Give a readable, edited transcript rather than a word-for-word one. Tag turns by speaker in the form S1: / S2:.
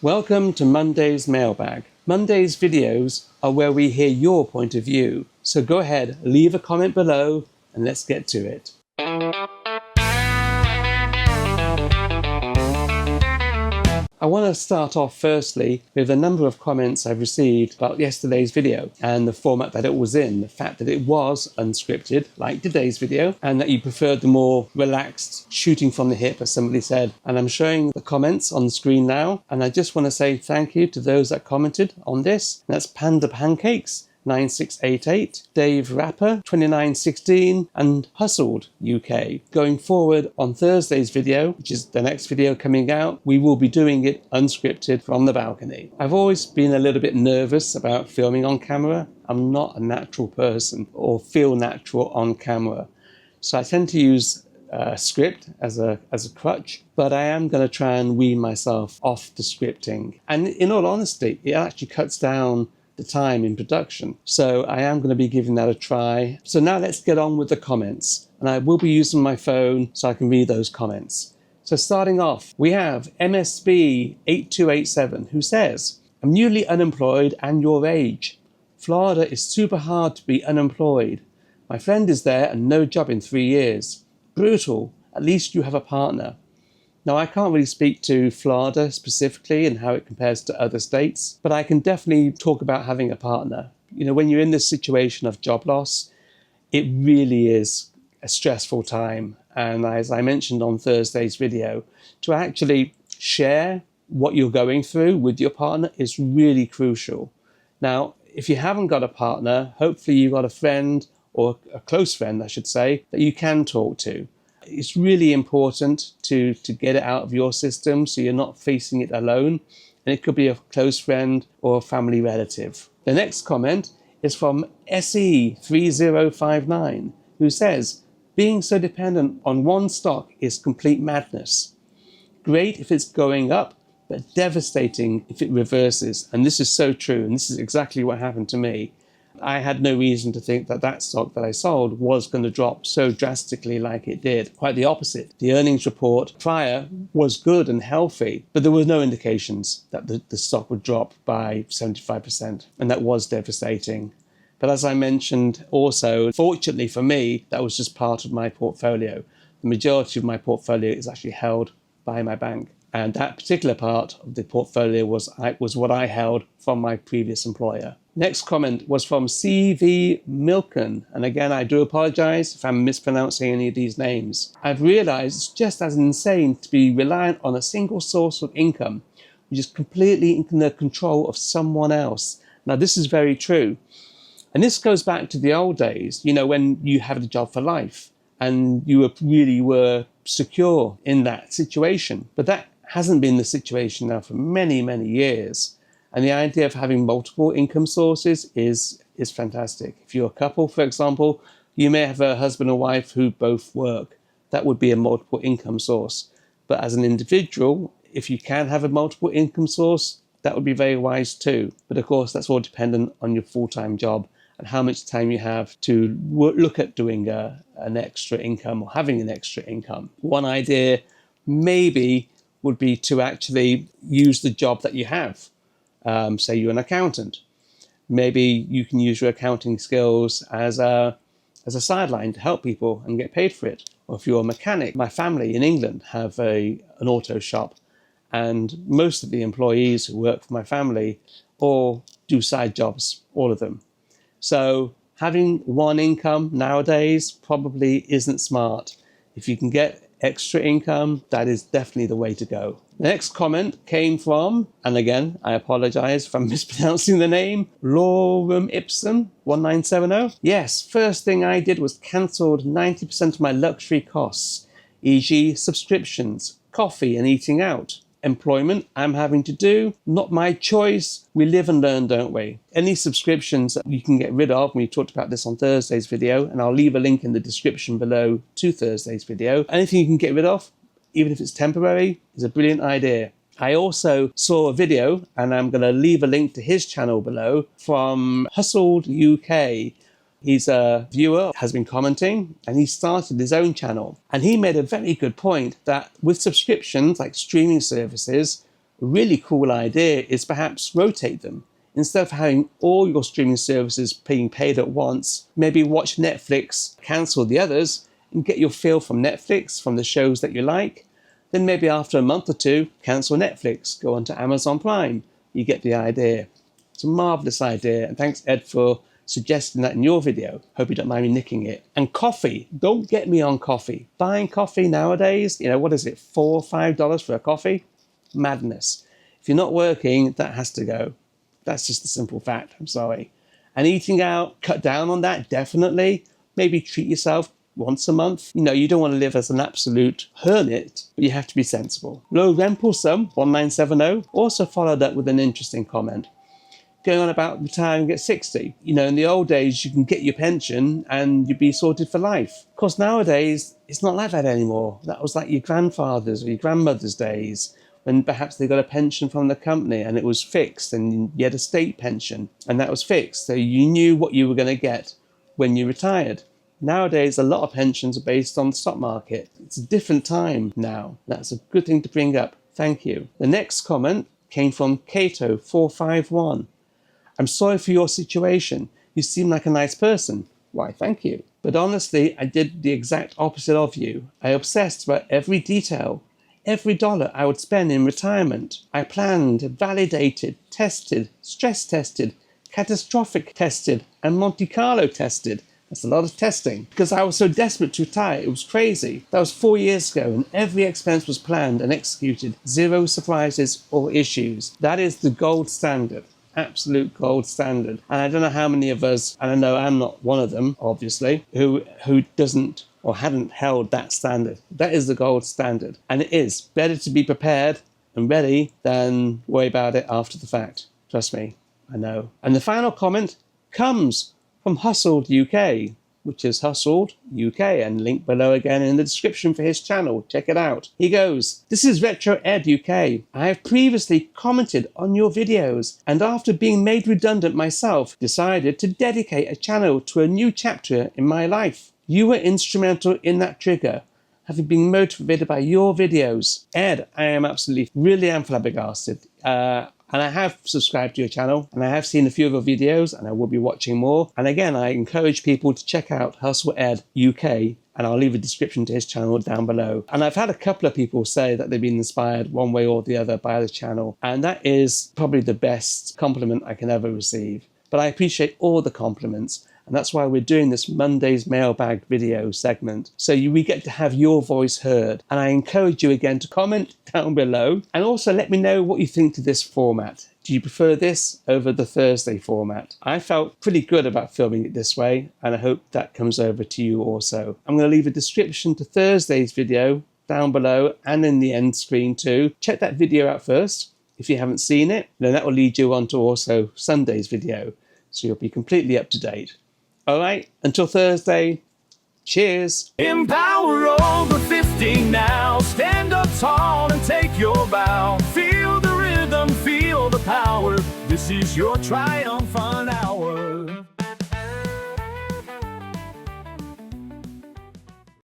S1: Welcome to Monday's Mailbag. Monday's videos are where we hear your point of view. So go ahead, leave a comment below and let's get to it. I want to start off firstly with a number of comments I've received about yesterday's video and the format that it was in, the fact that it was unscripted like today's video and that you preferred the more relaxed shooting from the hip, as somebody said. And I'm showing the comments on the screen now, and I just want to say thank you to those that commented on this. That's Panda Pancakes 9688, Dave Rapper 2916 and Hustled UK. Going forward on Thursday's video, which is the next video coming out, we will be doing it unscripted from the balcony. I've always been a little bit nervous about filming on camera. I'm not a natural person or feel natural on camera. So I tend to use script as a crutch, but I am going to try and wean myself off the scripting. And in all honesty, it actually cuts down the time in production. So I am going to be giving that a try. So now let's get on with the comments. And I will be using my phone so I can read those comments. So starting off, we have MSB8287 who says, I'm newly unemployed and your age. Florida is super hard to be unemployed. My friend is there and no job in 3 years. Brutal. At least you have a partner. Now, I can't really speak to Florida specifically and how it compares to other states, but I can definitely talk about having a partner. You know, when you're in this situation of job loss, it really is a stressful time. And as I mentioned on Thursday's video, to actually share what you're going through with your partner is really crucial. Now, if you haven't got a partner, hopefully you've got a friend or a close friend, I should say, that you can talk to. It's really important to get it out of your system so you're not facing it alone. And it could be a close friend or a family relative. The next comment is from SE3059, who says, being so dependent on one stock is complete madness. Great if it's going up, but devastating if it reverses. And this is so true. And this is exactly what happened to me. I had no reason to think that that stock that I sold was going to drop so drastically like it did. Quite the opposite. The earnings report prior was good and healthy, but there were no indications that the stock would drop by 75%, and that was devastating. But as I mentioned also, fortunately for me, that was just part of my portfolio. The majority of my portfolio is actually held by my bank. And that particular part of the portfolio was what I held from my previous employer. Next comment was from CV Milken. And again, I do apologize if I'm mispronouncing any of these names. I've realized it's just as insane to be reliant on a single source of income, which is completely in the control of someone else. Now, this is very true. And this goes back to the old days, you know, when you had a job for life and you really were secure in that situation. But that hasn't been the situation now for many, many years. And the idea of having multiple income sources is fantastic. If you're a couple, for example, you may have a husband or wife who both work. That would be a multiple income source. But as an individual, if you can have a multiple income source, that would be very wise too. But of course, that's all dependent on your full-time job and how much time you have to look at doing an extra income or having an extra income. One idea maybe would be to actually use the job that you have. Say you're an accountant. Maybe you can use your accounting skills as a sideline to help people and get paid for it. Or if you're a mechanic, my family in England have an auto shop, and most of the employees who work for my family all do side jobs, all of them. So having one income nowadays probably isn't smart. If you can get extra income, that is definitely the way to go. The next comment came from, and again, I apologize if I'm mispronouncing the name, Lorem Ipsum 1970. Yes, first thing I did was cancelled 90% of my luxury costs, e.g. subscriptions, coffee and eating out. Employment I'm having to do, not my choice. We live and learn, don't we? Any subscriptions that you can get rid of, we talked about this on Thursday's video, and I'll leave a link in the description below to Thursday's video. Anything you can get rid of, even if it's temporary, is a brilliant idea. I also saw a video, and I'm going to leave a link to his channel below, from Hustled UK. He's a viewer, has been commenting, and he started his own channel. And he made a very good point that with subscriptions like streaming services, A really cool idea is perhaps rotate them. Instead of having all your streaming services being paid at once, maybe watch Netflix, cancel the others, and get your feel from Netflix, from the shows that you like. Then maybe after a month or two, cancel Netflix, go onto Amazon Prime. You get the idea. It's a marvellous idea, and thanks, Ed, for suggesting that in your video. Hope you don't mind me nicking it. And coffee. Don't get me on coffee. Buying coffee nowadays, what is it, $4 or $5 for a coffee? Madness. If you're not working, that has to go. That's just a simple fact. I'm sorry. And eating out, cut down on that, definitely. Maybe treat yourself once a month. You don't want to live as an absolute hermit, but you have to be sensible. Low Rempelsum, 1970, also followed up with an interesting comment, going on about retiring at 60. In the old days, you can get your pension and you'd be sorted for life. Of course, nowadays, it's not like that anymore. That was like your grandfather's or your grandmother's days, when perhaps they got a pension from the company and it was fixed, and you had a state pension and that was fixed. So you knew what you were going to get when you retired. Nowadays, a lot of pensions are based on the stock market. It's a different time now. That's a good thing to bring up. Thank you. The next comment came from Cato451. I'm sorry for your situation. You seem like a nice person. Why, thank you. But honestly, I did the exact opposite of you. I obsessed about every detail, every dollar I would spend in retirement. I planned, validated, tested, stress tested, catastrophic tested, and Monte Carlo tested. That's a lot of testing. Because I was so desperate to retire, it was crazy. That was 4 years ago, and every expense was planned and executed. Zero surprises or issues. That is the gold standard. Absolute gold standard. And I don't know how many of us, and I know I'm not one of them, obviously, who doesn't or hadn't held that standard. That is the gold standard. And it is better to be prepared and ready than worry about it after the fact. Trust me, I know. And the final comment comes from Hustled UK, which is Hustled UK, and link below again in the description for his channel. Check it out. He goes, "This is Retro Ed UK. I have previously commented on your videos, and after being made redundant myself, decided to dedicate a channel to a new chapter in my life. You were instrumental in that trigger, having been motivated by your videos. Ed, I am really am flabbergasted. And I have subscribed to your channel, and I have seen a few of your videos, and I will be watching more. And again, I encourage people to check out Hustle Ed UK, and I'll leave a description to his channel down below. And I've had a couple of people say that they've been inspired one way or the other by the channel, and that is probably the best compliment I can ever receive. But I appreciate all the compliments. And that's why we're doing this Monday's Mailbag video segment. So we get to have your voice heard. And I encourage you again to comment down below. And also let me know what you think to this format. Do you prefer this over the Thursday format? I felt pretty good about filming it this way, and I hope that comes over to you also. I'm going to leave a description to Thursday's video down below and in the end screen too. Check that video out first. If you haven't seen it, then that will lead you on to also Sunday's video. So you'll be completely up to date. All right, until Thursday, cheers.
S2: Empower over 50 now. Stand up tall and take your bow. Feel the rhythm, feel the power. This is your triumphant hour.